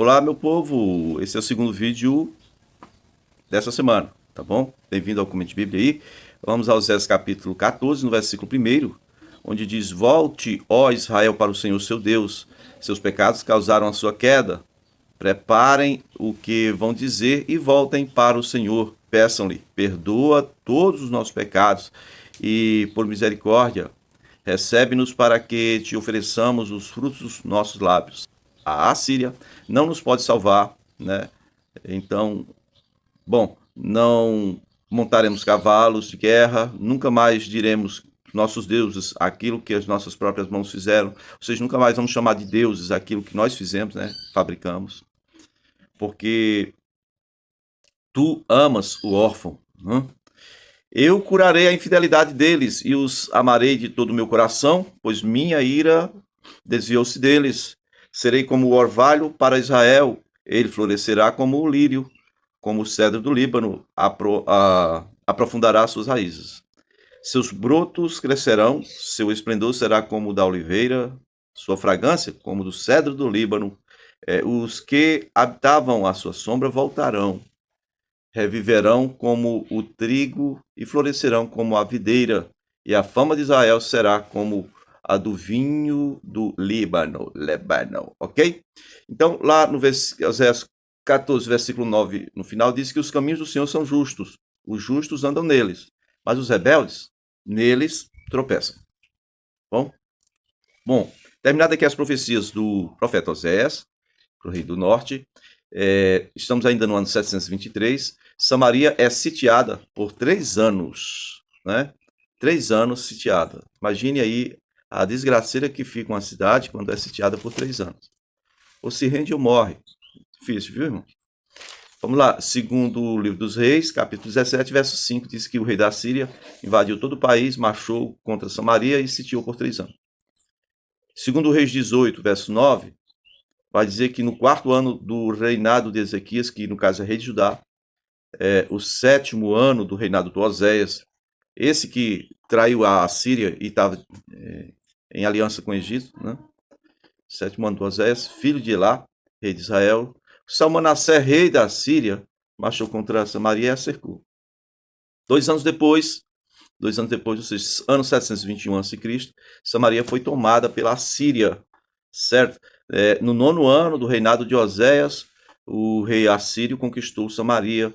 Olá, meu povo! Esse é o segundo vídeo dessa semana, tá bom? Bem-vindo ao Comente Bíblia aí. Vamos ao Oséias capítulo 14, no versículo 1, onde diz: Volte, ó Israel, para o Senhor seu Deus. Seus pecados causaram a sua queda. Preparem o que vão dizer e voltem para o Senhor. Peçam-lhe, perdoa todos os nossos pecados e, por misericórdia, recebe-nos para que te ofereçamos os frutos dos nossos lábios. A Assíria não nos pode salvar, né? Então, bom, não montaremos cavalos de guerra, nunca mais diremos nossos deuses aquilo que as nossas próprias mãos fizeram, ou seja, nunca mais vamos chamar de deuses aquilo que nós fizemos, né? Fabricamos, porque tu amas o órfão. Eu curarei a infidelidade deles e os amarei de todo o meu coração, pois minha ira desviou-se deles. Serei como o orvalho para Israel, ele florescerá como o lírio, como o cedro do Líbano, aprofundará suas raízes. Seus brotos crescerão, seu esplendor será como o da oliveira, sua fragrância como do cedro do Líbano. Os que habitavam à sua sombra voltarão, reviverão como o trigo e florescerão como a videira, e a fama de Israel será como a do vinho do Líbano, ok? Então, lá no Oséias 14, versículo 9, no final, diz que os caminhos do Senhor são justos, os justos andam neles, mas os rebeldes, neles tropeçam. Bom, terminadas aqui as profecias do profeta Oséias, para o rei do norte, estamos ainda no ano 723, Samaria é sitiada por 3 anos, né? 3 anos sitiada. Imagine aí a desgraceira que fica uma cidade quando é sitiada por 3 anos. Ou se rende ou morre. Difícil, viu, irmão? Vamos lá, segundo o livro dos Reis, capítulo 17, verso 5, diz que o rei da Síria invadiu todo o país, marchou contra Samaria e sitiou por 3 anos. Segundo o Reis 18, verso 9, vai dizer que no 4º ano do reinado de Ezequias, que no caso é rei de Judá, o 7º ano do reinado do Oséias, esse que traiu a Síria e estava em aliança com o Egito, né? 7º ano do Oséias, filho de Elá, rei de Israel. Salmanassé, rei da Síria, marchou contra Samaria e a cercou. 2 anos depois, ou seja, ano 721 a.C., Samaria foi tomada pela Síria, certo? No 9º ano do reinado de Oséias, o rei assírio conquistou Samaria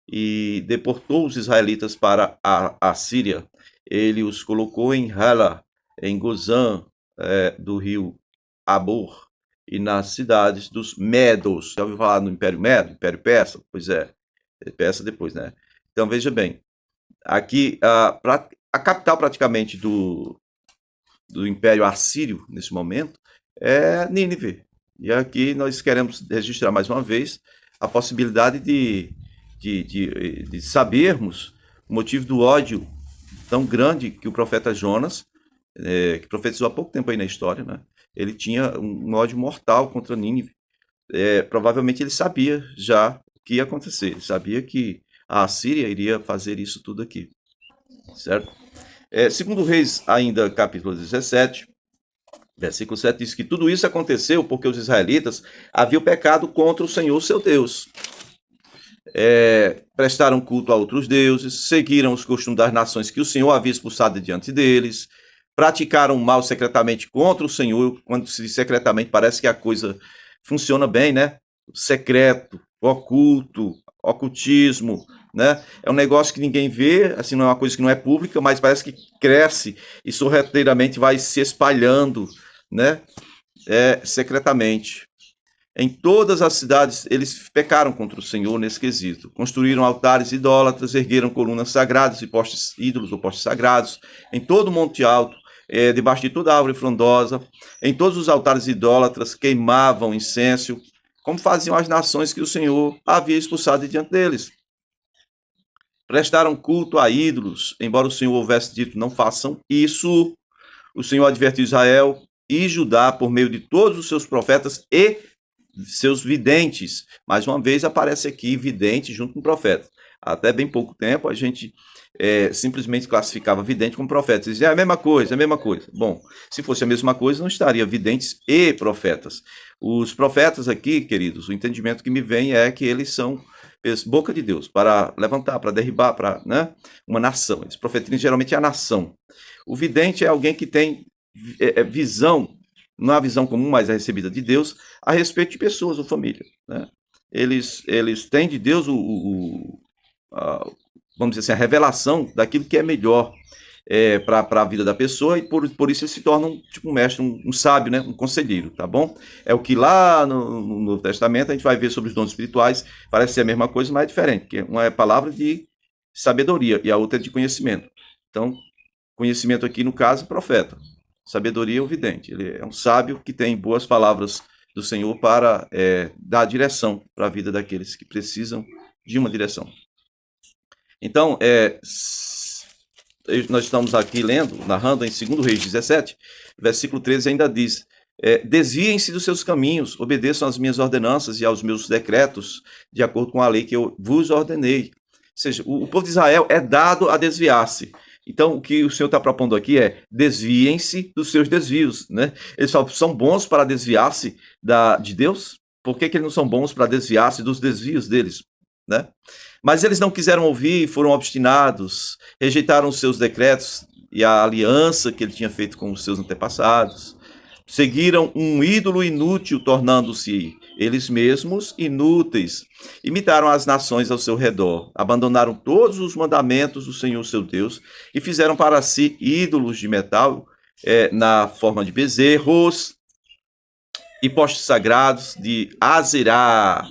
e deportou os israelitas para a Síria. Ele os colocou em Hala, em Gozã, do rio Abor, e nas cidades dos Medos. Já ouviu falar no Império Medo? Império Persa? Pois é, Persa depois, né? Então veja bem, aqui a capital praticamente do Império Assírio, nesse momento, é Nínive. E aqui nós queremos registrar mais uma vez a possibilidade de sabermos o motivo do ódio tão grande que o profeta Jonas, que profetizou há pouco tempo aí na história, né? Ele tinha um ódio mortal contra Nínive. Provavelmente ele sabia já o que ia acontecer. Ele sabia que a Assíria iria fazer isso tudo aqui, certo? Segundo Reis, ainda capítulo 17, versículo 7, diz que tudo isso aconteceu porque os israelitas haviam pecado contra o Senhor seu Deus. Prestaram culto a outros deuses, seguiram os costumes das nações que o Senhor havia expulsado diante deles, praticaram mal secretamente contra o Senhor. Quando se diz secretamente, parece que a coisa funciona bem, né? Secreto, oculto, ocultismo, né? É um negócio que ninguém vê, assim, não é uma coisa que não é pública, mas parece que cresce e sorrateiramente vai se espalhando, né? Secretamente. Em todas as cidades eles pecaram contra o Senhor nesse quesito. Construíram altares idólatras, ergueram colunas sagradas e postes ídolos ou postes sagrados em todo o monte alto, debaixo de toda árvore frondosa. Em todos os altares idólatras queimavam incenso, como faziam as nações que o Senhor havia expulsado de diante deles. Prestaram culto a ídolos, embora o Senhor houvesse dito não façam isso. O Senhor advertiu Israel e Judá por meio de todos os seus profetas e seus videntes. Mais uma vez aparece aqui vidente junto com profeta. Até bem pouco tempo a gente simplesmente classificava vidente como profeta. Dizia, é a mesma coisa, é a mesma coisa. Bom, se fosse a mesma coisa, não estaria videntes e profetas. Os profetas aqui, queridos, o entendimento que me vem é que eles são boca de Deus para levantar, para derribar, para, né, uma nação. Eles profetizam geralmente a nação. O vidente é alguém que tem visão, não é a visão comum, mas é recebida de Deus, a respeito de pessoas ou família, né? Eles têm de Deus vamos dizer assim, a revelação daquilo que é melhor para a vida da pessoa, e por isso eles se tornam tipo um mestre, um sábio, né? Um conselheiro, tá bom? É o que lá no Novo Testamento a gente vai ver sobre os dons espirituais, parece ser a mesma coisa, mas é diferente, porque uma é palavra de sabedoria e a outra é de conhecimento. Então, conhecimento aqui, no caso, profeta. Sabedoria é o vidente. Ele é um sábio que tem boas palavras do Senhor para dar direção para a vida daqueles que precisam de uma direção. Então, nós estamos aqui lendo, narrando em 2 Reis 17, versículo 13 ainda diz: desviem-se dos seus caminhos, obedeçam às minhas ordenanças e aos meus decretos, de acordo com a lei que eu vos ordenei. Ou seja, o povo de Israel é dado a desviar-se. Então, o que o Senhor está propondo aqui é: desviem-se dos seus desvios, né? Eles são bons para desviar-se de Deus? Por que eles não são bons para desviar-se dos desvios deles, né? Mas eles não quiseram ouvir, foram obstinados, rejeitaram os seus decretos e a aliança que ele tinha feito com os seus antepassados. Seguiram um ídolo inútil, tornando-se eles mesmos inúteis. Imitaram as nações ao seu redor, abandonaram todos os mandamentos do Senhor seu Deus e fizeram para si ídolos de metal na forma de bezerros e postes sagrados de Azerá.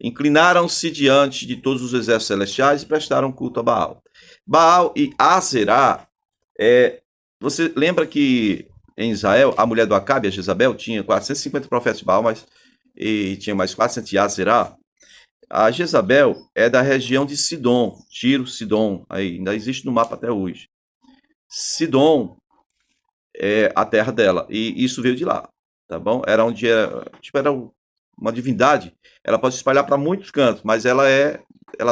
Inclinaram-se diante de todos os exércitos celestiais e prestaram culto a Baal. Baal e Azerá, você lembra que em Israel, a mulher do Acabe, a Jezabel, tinha 450 profetas de Baal, e tinha mais 400 de Azerá. A Jezabel é da região de Sidom, Tiro, Sidom, aí ainda existe no mapa até hoje. Sidom é a terra dela, e isso veio de lá, tá bom? Era onde era uma divindade. Ela pode se espalhar para muitos cantos, mas ela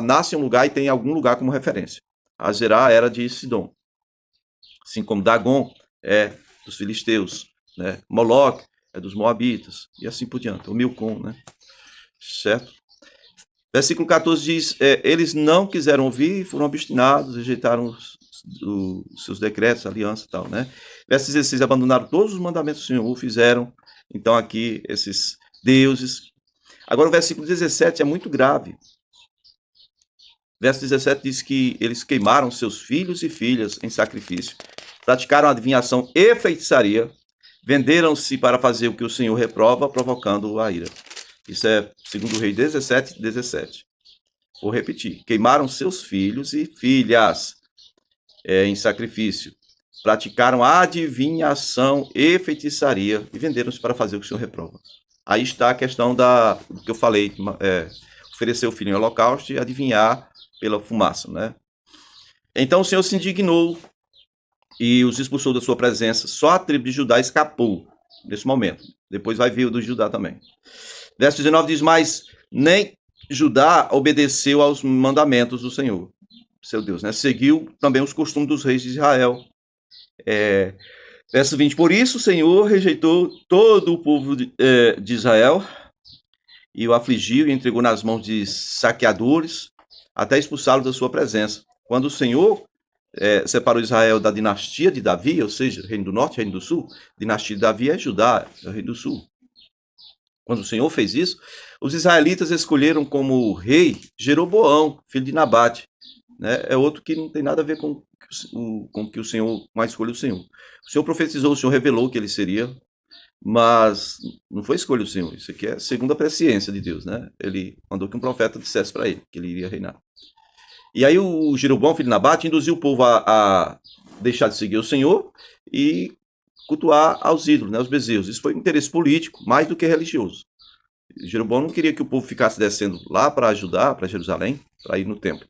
nasce em um lugar e tem algum lugar como referência. Azerá era de Sidom, assim como Dagon é dos filisteus, né? Moloque é dos moabitas, e assim por diante, o Milcom, né? Certo? Versículo 14 diz: eles não quiseram ouvir, foram obstinados, rejeitaram os seus decretos, aliança e tal, né? Verso 16: abandonaram todos os mandamentos do Senhor, fizeram, então, aqui, esses deuses. Agora o versículo 17 é muito grave. Verso 17 diz que eles queimaram seus filhos e filhas em sacrifício, praticaram adivinhação e feitiçaria, venderam-se para fazer o que o Senhor reprova, provocando a ira. Isso é 2 Reis 17, 17. Vou repetir: queimaram seus filhos e filhas em sacrifício, praticaram adivinhação e feitiçaria e venderam-se para fazer o que o Senhor reprova. Aí está a questão do que eu falei, oferecer o filho em holocausto e adivinhar pela fumaça, né? Então o Senhor se indignou e os expulsou da sua presença. Só a tribo de Judá escapou nesse momento. Depois vai vir o do Judá também. Verso 19 diz: mas nem Judá obedeceu aos mandamentos do Senhor, seu Deus, né? Seguiu também os costumes dos reis de Israel. Verso 20: por isso o Senhor rejeitou todo o povo de Israel e o afligiu e entregou nas mãos de saqueadores até expulsá-lo da sua presença. Quando o Senhor separou Israel da dinastia de Davi, ou seja, reino do norte e reino do sul, dinastia de Davi é Judá, é o reino do sul. Quando o Senhor fez isso, os israelitas escolheram como rei Jeroboão, filho de Nabate, né? É outro que não tem nada a ver com que o Senhor, com a escolha do Senhor. O Senhor profetizou, o Senhor revelou que ele seria, mas não foi escolha do Senhor. Isso aqui é segundo a presciência de Deus, né? Ele mandou que um profeta dissesse para ele que ele iria reinar. E aí o Jeroboão, filho de Nabate, induziu o povo a deixar de seguir o Senhor e cultuar aos ídolos, né, aos bezerros. Isso foi um interesse político, mais do que religioso. Jeroboão não queria que o povo ficasse descendo lá para ajudar, para Jerusalém, para ir no templo.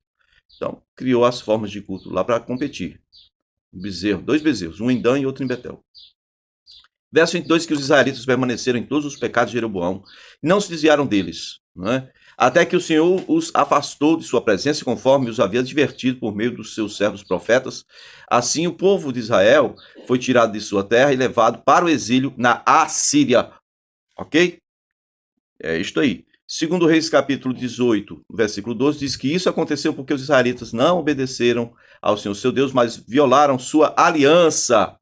Então, criou as formas de culto lá para competir. Dois bezerros, um em Dan e outro em Betel. Verso 22, que os israelitas permaneceram em todos os pecados de Jeroboão, não se desviaram deles, não é? Até que o Senhor os afastou de sua presença, conforme os havia advertido por meio dos seus servos profetas. Assim, o povo de Israel foi tirado de sua terra e levado para o exílio na Assíria. Ok? É isto aí. Segundo Reis capítulo 18, versículo 12, diz que isso aconteceu porque os israelitas não obedeceram ao Senhor seu Deus, mas violaram sua aliança.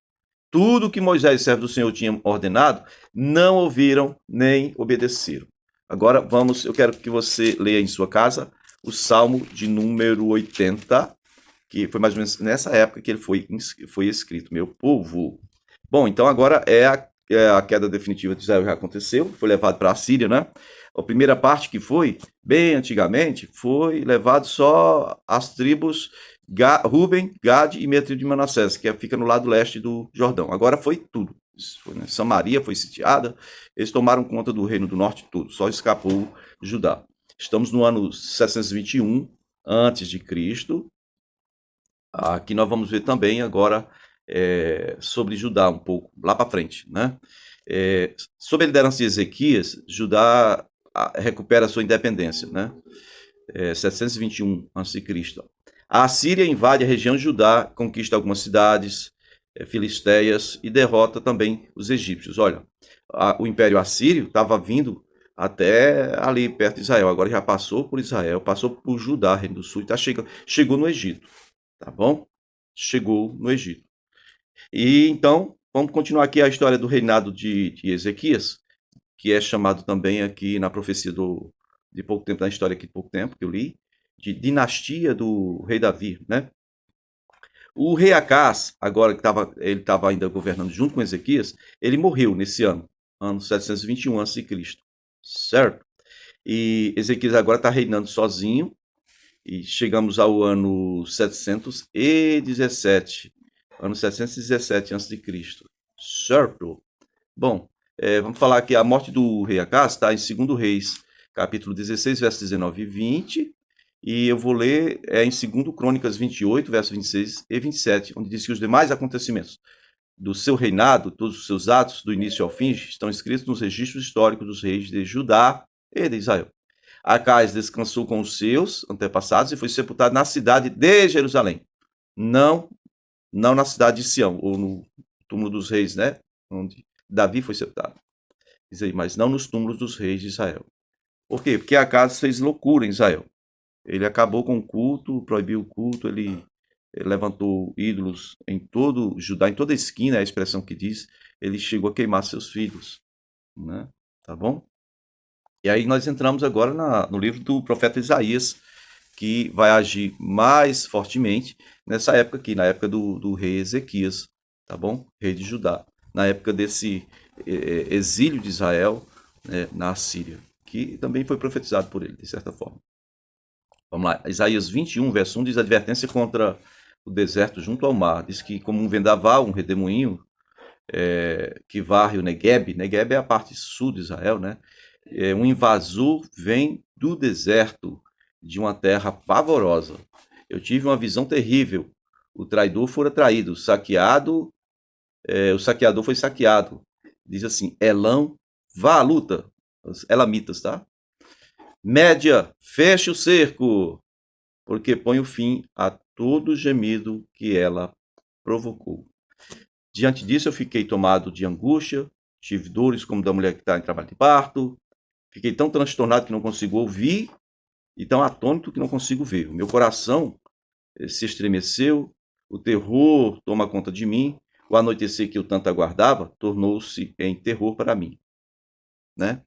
Tudo que Moisés, servo do Senhor, tinha ordenado, não ouviram nem obedeceram. Agora eu quero que você leia em sua casa o Salmo de número 80, que foi mais ou menos nessa época que ele foi escrito, meu povo. Bom, então agora a queda definitiva de Israel já aconteceu, foi levado para a Síria, né? A primeira parte que foi, bem antigamente, foi levado só as tribos Ruben, Gad e meia tribo de Manassés, que fica no lado leste do Jordão. Agora foi tudo. Foi, né? Samaria foi sitiada, eles tomaram conta do reino do norte tudo, só escapou Judá. Estamos no ano 721 antes de Cristo. Aqui nós vamos ver também agora sobre Judá um pouco, lá para frente, né? Sob a liderança de Ezequias, Judá recupera sua independência, né? 721 a.C. A Assíria invade a região de Judá, conquista algumas cidades filisteias e derrota também os egípcios. Olha, o Império Assírio estava vindo até ali perto de Israel, agora já passou por Israel, passou por Judá, Reino do Sul, e chegou no Egito, tá bom? Chegou no Egito. E então, vamos continuar aqui a história do reinado de Ezequias, que é chamado também aqui na profecia de pouco tempo, na história aqui de pouco tempo, que eu li, de dinastia do rei Davi, né? O rei Acás, agora que ele estava ainda governando junto com Ezequias, ele morreu nesse ano 721 a.C., certo? E Ezequias agora está reinando sozinho, e chegamos ao ano 717, ano 717 a.C., certo? Bom, vamos falar aqui, a morte do rei Acás está em 2 Reis, capítulo 16, versos 19 e 20, e eu vou ler em 2 Crônicas 28, versos 26 e 27, onde diz que os demais acontecimentos do seu reinado, todos os seus atos, do início ao fim, estão escritos nos registros históricos dos reis de Judá e de Israel. Acás descansou com os seus antepassados e foi sepultado na cidade de Jerusalém, não na cidade de Sião, ou no túmulo dos reis, né? Onde Davi foi sepultado. Diz aí, mas não nos túmulos dos reis de Israel. Por quê? Porque Acás fez loucura em Israel. Ele acabou com o culto, proibiu o culto, ele levantou ídolos em todo Judá, em toda esquina, é a expressão que diz, ele chegou a queimar seus filhos, né? Tá bom? E aí nós entramos agora no livro do profeta Isaías, que vai agir mais fortemente nessa época aqui, na época do rei Ezequias, tá bom? Rei de Judá, na época desse exílio de Israel, né, na Síria, que também foi profetizado por ele, de certa forma. Vamos lá, Isaías 21, verso 1 diz: advertência contra o deserto junto ao mar. Diz que como um vendaval, um redemoinho que varre o Negueb é a parte sul de Israel, né? Um invasor vem do deserto, de uma terra pavorosa. Eu tive uma visão terrível. O traidor fora traído, o saqueador foi saqueado. Diz assim, Elão, vá à luta. Os elamitas, tá? Média, feche o cerco, porque põe o fim a todo gemido que ela provocou. Diante disso, eu fiquei tomado de angústia, tive dores como da mulher que está em trabalho de parto, fiquei tão transtornado que não consigo ouvir e tão atônito que não consigo ver. O meu coração se estremeceu, o terror toma conta de mim, o anoitecer que eu tanto aguardava tornou-se em terror para mim, né?